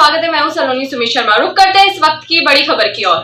स्वागत है। मैं हूं सलोनी सुमित शर्मा। रुक करते हैं इस वक्त की बड़ी खबर की ओर।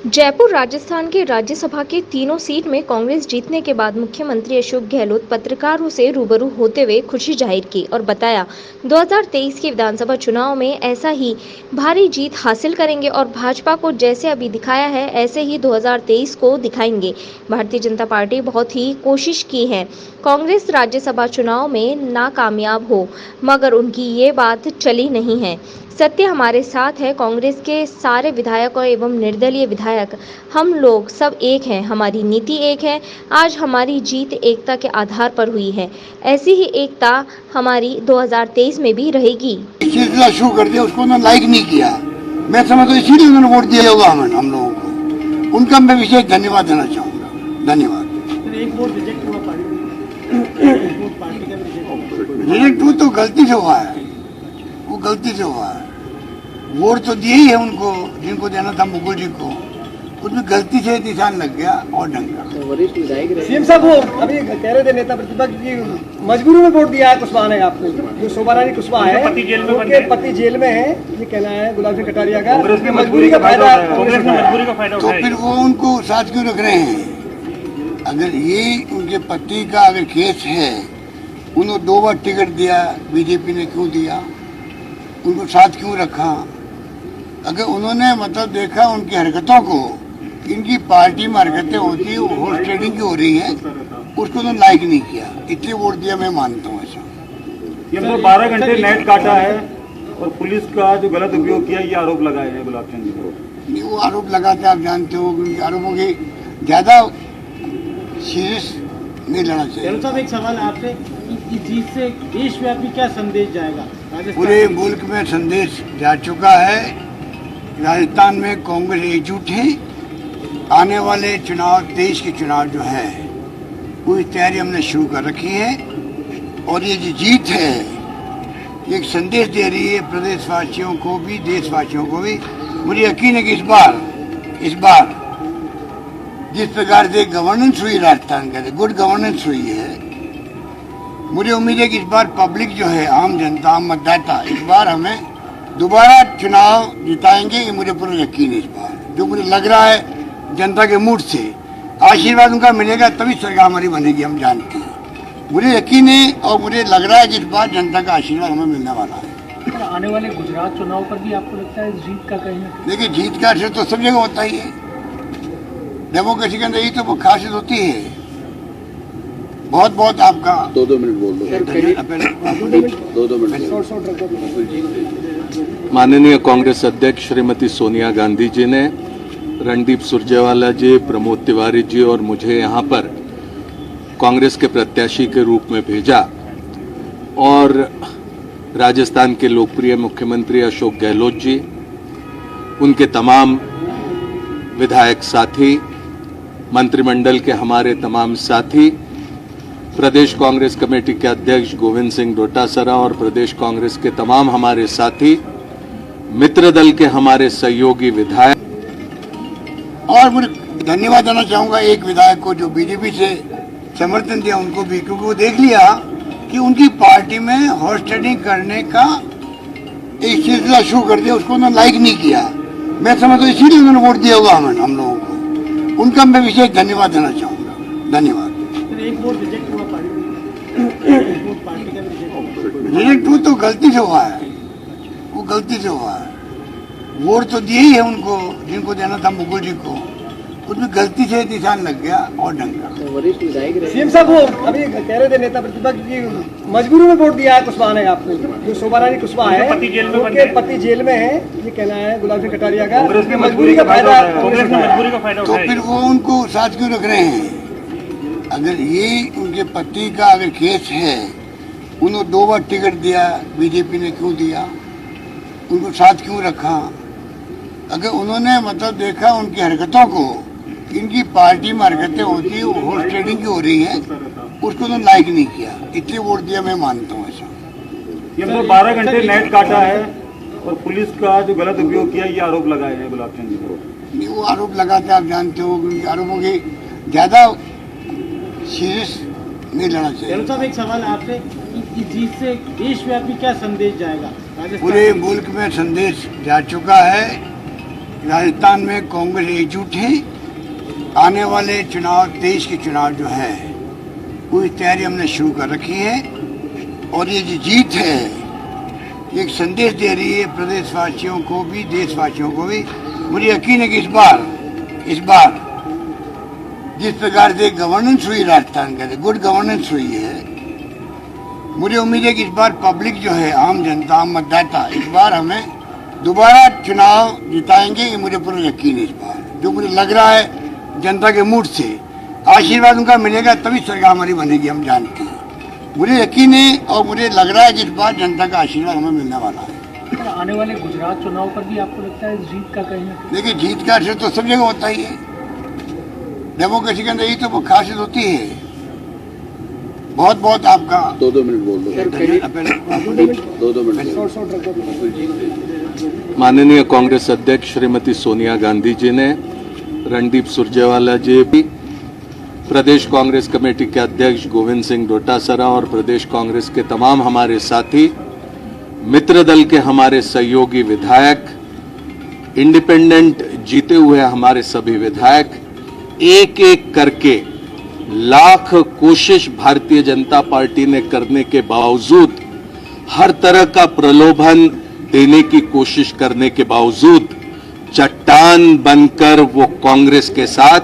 जयपुर राजस्थान के राज्यसभा के तीनों सीट में कांग्रेस जीतने के बाद मुख्यमंत्री अशोक गहलोत पत्रकारों से रूबरू होते हुए खुशी जाहिर की और बताया 2023 के विधानसभा चुनाव में ऐसा ही भारी जीत हासिल करेंगे और भाजपा को जैसे अभी दिखाया है ऐसे ही 2023 को दिखाएंगे। भारतीय जनता पार्टी बहुत ही कोशिश की है कांग्रेस राज्यसभा चुनाव में नाकामयाब हो, मगर उनकी ये बात चली नहीं है। सत्य हमारे साथ है। कांग्रेस के सारे विधायक एवं निर्दलीय विधायक हम लोग सब एक हैं, हमारी नीति एक है। आज हमारी जीत एकता के आधार पर हुई है। ऐसी ही एकता हमारी 2023 में भी रहेगी। सिलसिला शुरू कर दिया, उसको उन्होंने लाइक नहीं किया। मैं समझता हूँ इसीलिए उन्होंने वोट दिया होगा हम लोगों को। उनका मैं विशेष धन्यवाद देना चाहूँगा। धन्यवाद। एक वोट रिजेक्ट हुआ पार्टी का रिजेक्ट हुआ तो गलती से हुआ है, वो गलती से हुआ है। वोट तो दिए ही है उनको, जिनको देना था मुकुल जी को, उसमें गलती से निशान लग गया और ढंग का। वरिष्ठ विधायक सीएम साहब वो अभी कह रहे थे नेता प्रतिपक्ष की मजबूरी में वोट दिया है कुशवाहा ने आपको, जो शोभा रानी कुशवाहा है, उनके पति जेल में है, ये कहना है गुलाब सिंह कटारिया का, मजबूरी का फायदा। तो फिर वो उनको साथ क्यों रख रहे हैं? अगर ये उनके पति का अगर केस है, उन्होंने 2 बार टिकट दिया, बीजेपी ने क्यों दिया? उनको साथ क्यों रखा? अगर उन्होंने मतलब देखा उनकी हरकतों को, इनकी पार्टी में हरकतें होती है, हॉर्स ट्रेडिंग की हो रही है, उसको उन्होंने लाइक नहीं किया, इसलिए वोट दिया। मैं मानता हूँ ऐसा। ये मतलब 12 घंटे नेट काटा है और पुलिस का जो गलत उपयोग किया, ये आरोप लगाए हैं गुलाब चंद जी को। नहीं, वो आरोप लगाते आप जानते हो, उनके आरोपों की ज्यादा सीरियस नहीं लेना चाहिए। साहब एक सवाल आपसे, इस जीत से देशव्यापी क्या संदेश जाएगा? पूरे मुल्क में संदेश जा चुका है। राजस्थान में कांग्रेस एकजुट है। आने वाले चुनाव, 23 के चुनाव जो है, पूरी तैयारी हमने शुरू कर रखी है। और ये जो जीत है, ये एक संदेश दे रही है प्रदेशवासियों को भी, देशवासियों को भी। मुझे यकीन है कि इस बार जिस प्रकार से गवर्नेंस हुई राजस्थान के, गुड गवर्नेंस हुई है, मुझे उम्मीद है कि इस बार पब्लिक जो है, आम जनता, आम मतदाता, इस बार हमें दोबारा चुनाव जिताएंगे। ये मुझे पूरा यकीन है। इस बार जो मुझे लग रहा है जनता के मूड से आशीर्वाद उनका मिलेगा, तभी सरकार हमारी बनेगी, हम जानते हैं। मुझे यकीन है और मुझे लग रहा है कि इस बार जनता का आशीर्वाद हमें मिलने वाला है। आने वाले गुजरात चुनाव पर भी आपको लगता है जीत का कहीं? देखिए, जीत का असर तो सब जगह होता ही है। डेमोक्रेसी के अंदर यही तो खासियत होती है। बहुत बहुत आपका 2 मिनट बोल दो। 2 मिनट। माननीय कांग्रेस अध्यक्ष श्रीमती सोनिया गांधी जी ने रणदीप सुरजेवाला जी, प्रमोद तिवारी जी और मुझे यहाँ पर कांग्रेस के प्रत्याशी के रूप में भेजा और राजस्थान के लोकप्रिय मुख्यमंत्री अशोक गहलोत जी, उनके तमाम विधायक साथी, मंत्रिमंडल के हमारे तमाम साथी, प्रदेश कांग्रेस कमेटी के अध्यक्ष गोविंद सिंह डोटासरा और प्रदेश कांग्रेस के तमाम हमारे साथी, मित्र दल के हमारे सहयोगी विधायक। और मुझे धन्यवाद देना चाहूँगा एक विधायक को जो बीजेपी से समर्थन दिया, उनको भी, क्योंकि वो देख लिया कि उनकी पार्टी में हॉर्स ट्रेडिंग करने का एक सिलसिला शुरू कर दिया, उसको उन्होंने लाइक नहीं किया। मैं समझता हूँ इसीलिए उन्होंने वोट दिया होगा हम लोगों को। उनका मैं विशेष धन्यवाद देना चाहूँगा। धन्यवाद। एक वोट रिजेक्ट हुआ पार्टी का रिजेक्ट हुआ तो गलती से हुआ है, वो गलती से हुआ है। वोट तो दिए ही है उनको, जिनको देना था मुकुल जी को, उसमें गलती से निशान लग गया और ढंग का। वरिष्ठ विधायक सीएम साहब वो अभी कह रहे थे नेता प्रतिपक्ष की मजबूरी में वोट दिया है कुशवाहा ने आपको, जो शोभा रानी कुशवाहा है, उनके पति जेल में है, ये कहना है गुलाब सिंह कटारिया का, मजबूरी का फायदा। तो फिर वो उनको साथ क्यों रख रहे हैं? अगर ये उनके पति का अगर केस है, उन्होंने 2 बार टिकट दिया, बीजेपी ने क्यों दिया? उनको साथ क्यों रखा? अगर उन्होंने मतलब देखा उनकी हरकतों को, इनकी पार्टी में हरकतें होती है, हॉर्स ट्रेडिंग की हो रही है, उसको उन्होंने लाइक नहीं किया, इसलिए वोट दिया। मैं मानता हूँ ऐसा। ये मतलब 12 घंटे नेट काटा है और पुलिस का जो गलत उपयोग किया, ये आरोप लगाए हैं गुलाब चंद जी को। नहीं, वो आरोप लगाते आप जानते हो, उनके आरोपों की ज्यादा सीरियस नहीं लेना चाहिए। साहब एक सवाल आपसे, इस जीत से देशव्यापी क्या संदेश जाएगा? पूरे मुल्क में संदेश जा चुका है। राजस्थान में कांग्रेस एकजुट है। आने वाले चुनाव, देश के चुनाव जो है, पूरी तैयारी हमने शुरू कर रखी है। और ये जो जीत है, ये एक संदेश दे रही है प्रदेशवासियों को भी, देशवासियों को भी। मुझे यकीन है कि इस बार जिस प्रकार से गवर्नेंस हुई राजस्थान के, गुड गवर्नेंस हुई है, मुझे उम्मीद है कि इस बार पब्लिक जो है, आम जनता, आम मतदाता, इस बार हमें दोबारा चुनाव जिताएंगे। ये मुझे पूरा यकीन है। इस बार जो मुझे लग रहा है जनता के मूड से आशीर्वाद उनका मिलेगा, तभी सरकार हमारी बनेगी, हम जानते हैं। मुझे यकीन है और मुझे लग रहा है कि इस बार जनता का आशीर्वाद हमें मिलने वाला है। आने वाले गुजरात चुनाव पर भी आपको लगता है जीत का कहीं ना कहीं? देखिए, जीत का असर तो सब जगह होता ही है। डेमोक्रेसी के अंदर यही तो खासियत होती है। बहुत बहुत आपका 2 मिनट बोल दो। 2 मिनट। माननीय कांग्रेस अध्यक्ष श्रीमती सोनिया गांधी जी ने, रणदीप सुरजेवाला जी, प्रदेश कांग्रेस कमेटी के अध्यक्ष गोविंद सिंह डोटासरा और प्रदेश कांग्रेस के तमाम हमारे साथी, मित्र दल के हमारे सहयोगी विधायक, इंडिपेंडेंट जीते हुए हमारे सभी विधायक, एक एक करके लाख कोशिश भारतीय जनता पार्टी ने करने के बावजूद, हर तरह का प्रलोभन देने की कोशिश करने के बावजूद, चट्टान बनकर वो कांग्रेस के साथ,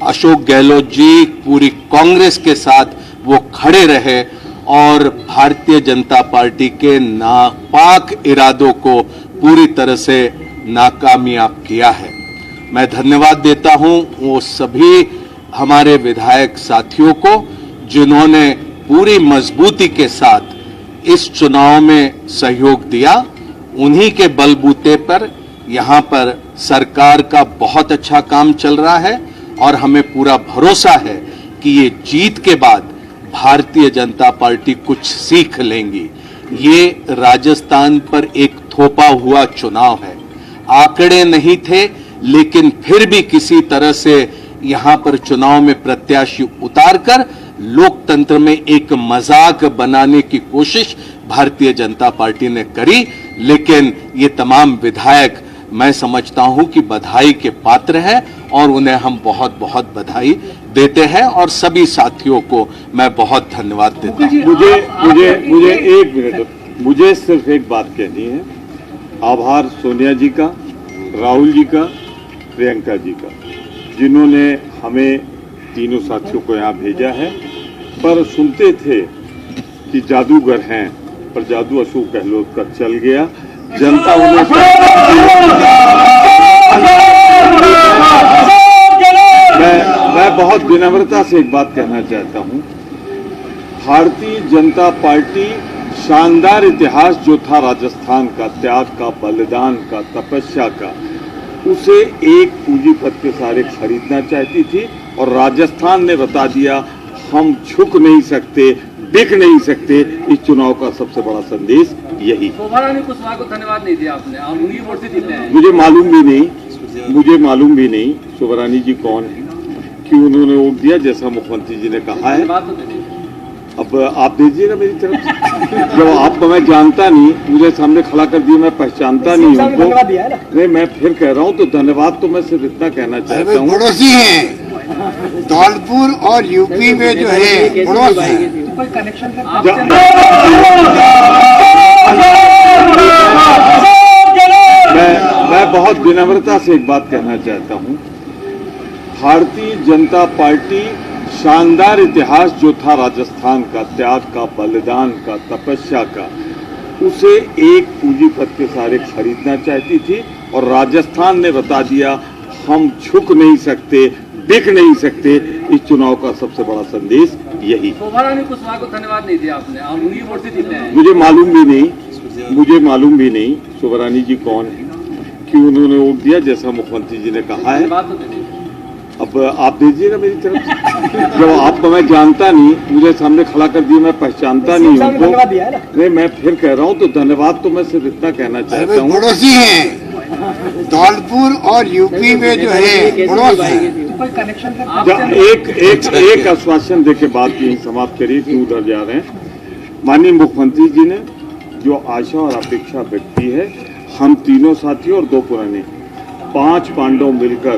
अशोक गहलोत जी पूरी कांग्रेस के साथ वो खड़े रहे और भारतीय जनता पार्टी के नापाक इरादों को पूरी तरह से नाकामयाब किया है। मैं धन्यवाद देता हूं वो सभी हमारे विधायक साथियों को जिन्होंने पूरी मजबूती के साथ इस चुनाव में सहयोग दिया। उन्हीं के बलबूते पर यहां पर सरकार का बहुत अच्छा काम चल रहा है और हमें पूरा भरोसा है कि ये जीत के बाद भारतीय जनता पार्टी कुछ सीख लेंगी। ये राजस्थान पर एक थोपा हुआ चुनाव है। आंकड़े नहीं थे, लेकिन फिर भी किसी तरह से यहां पर चुनाव में प्रत्याशी उतारकर लोकतंत्र में एक मजाक बनाने की कोशिश भारतीय जनता पार्टी ने करी। लेकिन ये तमाम विधायक, मैं समझता हूं कि बधाई के पात्र हैं और उन्हें हम बहुत बहुत बधाई देते हैं और सभी साथियों को मैं बहुत धन्यवाद देता हूं। मुझे 1 मिनट, मुझे सिर्फ एक बात कहनी है। आभार सोनिया जी का, राहुल जी का, प्रियंका जी का, जिन्होंने हमें तीनों साथियों को यहाँ भेजा है। पर सुनते थे कि जादूगर हैं, पर जादू अशोक गहलोत का चल गया। जनता उन्हें मैं बहुत विनम्रता से एक बात कहना चाहता हूं। भारतीय जनता पार्टी शानदार इतिहास जो था राजस्थान का, त्याग का, बलिदान का, तपस्या का, उसे एक पूंजीपत के सहारे खरीदना चाहती थी और राजस्थान ने बता दिया हम झुक नहीं सकते, बिक नहीं सकते। इस चुनाव का सबसे बड़ा संदेश यही। कुशवाहा को धन्यवाद नहीं दिया आपने, आप उन्हीं वोट से जीते हैं। मुझे मालूम भी नहीं शोभरानी जी कौन है, क्यों उन्होंने वोट दिया, जैसा मुख्यमंत्री जी ने कहा है। अब आप दीजिएगा मेरी तरफ से। जब आपको मैं जानता नहीं, मुझे सामने खड़ा कर दिया, मैं पहचानता नहीं हूँ उनको। नहीं, मैं फिर कह रहा हूँ तो धन्यवाद तो मैं सिर्फ इतना कहना चाहता हूँ। पड़ोसी हैं धौलपुर और यूपी में जो है पड़ोस है। मैं बहुत विनम्रता से एक बात कहना चाहता हूँ। भारतीय जनता पार्टी शानदार इतिहास जो था राजस्थान का, त्याग का, बलिदान का, तपस्या का, उसे एक पूंजीपत के सहारे खरीदना चाहती थी और राजस्थान ने बता दिया हम झुक नहीं सकते, बिक नहीं सकते। इस चुनाव का सबसे बड़ा संदेश यही। कुशवाहा को धन्यवाद नहीं दिया आपने, आप उन्हीं वोट से जीते हैं। मुझे मालूम भी नहीं शोभरानी जी कौन है, क्यों उन्होंने वोट दिया, जैसा मुख्यमंत्री जी ने कहा है। अब आप दीजिएगा मेरी तरफ से। जब आपको मैं जानता नहीं, मुझे सामने खड़ा कर दिया, मैं पहचानता नहीं हूँ उनको। नहीं, मैं फिर कह रहा हूँ तो धन्यवाद तो मैं सिर्फ इतना कहना चाहता हूँ। पड़ोसी हैं धौलपुर और यूपी में जो है पड़ोस है। एक आश्वासन देके बात यही समाप्त करिए, क्यों उधर जा रहे हैं। माननीय मुख्यमंत्री जी ने जो आशा और अपेक्षा व्यक्ति है, हम तीनों साथी और 2 पुराने 5 पांडव मिलकर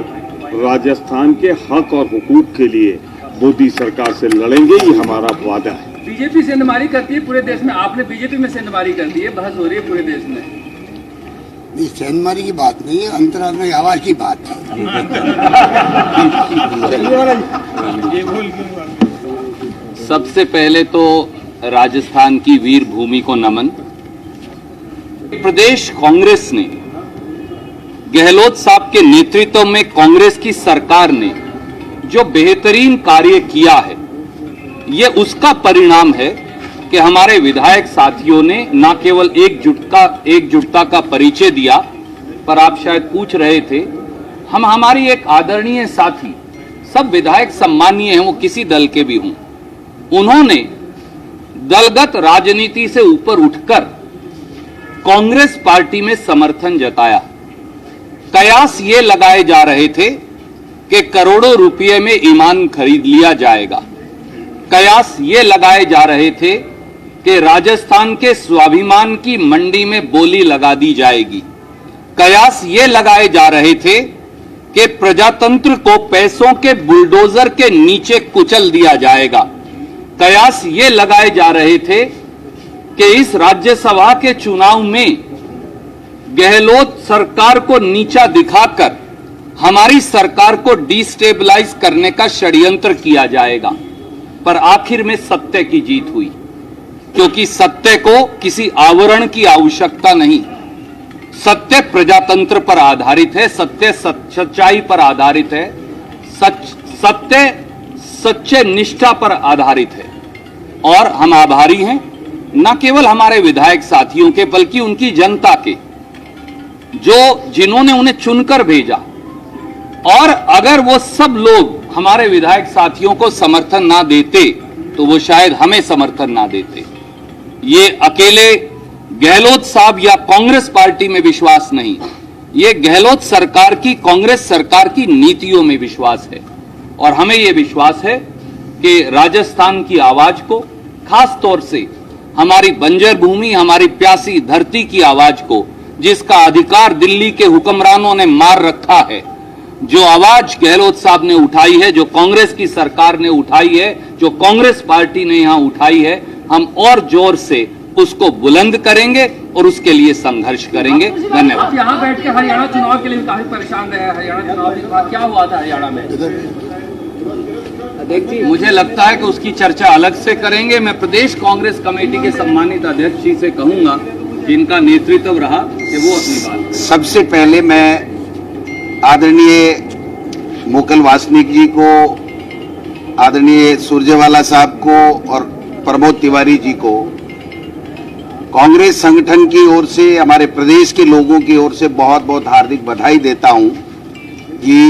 राजस्थान के हक और हुकूक के लिए मोदी सरकार से लड़ेंगे, ये हमारा वादा है। बीजेपी सेंधमारी करती है पूरे देश में, आपने बीजेपी में सेंधमारी कर दी है, बहस हो रही है पूरे देश में। ये सेंधमारी की बात नहीं है, अंतर्राष्ट्रीय आवाज की बात है। सबसे पहले तो राजस्थान की वीर भूमि को नमन। प्रदेश कांग्रेस ने, गहलोत साहब के नेतृत्व में कांग्रेस की सरकार ने जो बेहतरीन कार्य किया है, ये उसका परिणाम है कि हमारे विधायक साथियों ने न केवल एकजुटता का परिचय दिया, पर आप शायद पूछ रहे थे, हमारी एक आदरणीय साथी, सब विधायक सम्मानीय हैं, वो किसी दल के भी हों, उन्होंने दलगत राजनीति से ऊपर उठकर कांग्रेस पार्टी में समर्थन जताया। कयास ये लगाए जा रहे थे कि करोड़ों रुपए में ईमान खरीद लिया जाएगा। कयास ये लगाए जा रहे थे कि राजस्थान के स्वाभिमान की मंडी में बोली लगा दी जाएगी। कयास ये लगाए जा रहे थे कि प्रजातंत्र को पैसों के बुलडोजर के नीचे कुचल दिया जाएगा। कयास ये लगाए जा रहे थे कि इस राज्यसभा के चुनाव में गहलोत सरकार को नीचा दिखाकर हमारी सरकार को डिस्टेबलाइज करने का षड्यंत्र किया जाएगा। पर आखिर में सत्य की जीत हुई, क्योंकि सत्य को किसी आवरण की आवश्यकता नहीं। सत्य प्रजातंत्र पर आधारित है, सत्य सच्चाई पर आधारित है, सत्य सच्चे निष्ठा पर आधारित है। और हम आभारी हैं न केवल हमारे विधायक साथियों के, बल्कि उनकी जनता के, जिन्होंने उन्हें चुनकर भेजा। और अगर वो सब लोग हमारे विधायक साथियों को समर्थन ना देते तो वो शायद हमें समर्थन ना देते। ये अकेले गहलोत साहब या कांग्रेस पार्टी में विश्वास नहीं, ये गहलोत सरकार की, कांग्रेस सरकार की नीतियों में विश्वास है। और हमें ये विश्वास है कि राजस्थान की आवाज को, खास तौर से हमारी बंजर भूमि, हमारी प्यासी धरती की आवाज को, जिसका अधिकार दिल्ली के हुक्मरानों ने मार रखा है, जो आवाज गहलोत साहब ने उठाई है, जो कांग्रेस की सरकार ने उठाई है, जो कांग्रेस पार्टी ने यहां उठाई है, हम और जोर से उसको बुलंद करेंगे और उसके लिए संघर्ष करेंगे। धन्यवाद। आप यहाँ बैठ के हरियाणा चुनाव के लिए काफी परेशान रहे। हरियाणा चुनाव के बाद क्या हुआ था हरियाणा में? मुझे लगता है कि उसकी चर्चा अलग से करेंगे। मैं प्रदेश कांग्रेस कमेटी के सम्मानित अध्यक्ष जी से कहूंगा, जिनका नेतृत्व रहा, कि वो अपनी बात। सबसे पहले मैं आदरणीय मुकुल वासनिक जी को, आदरणीय सुरजेवाला साहब को और प्रमोद तिवारी जी को कांग्रेस संगठन की ओर से, हमारे प्रदेश के लोगों की ओर से बहुत बहुत हार्दिक बधाई देता हूं कि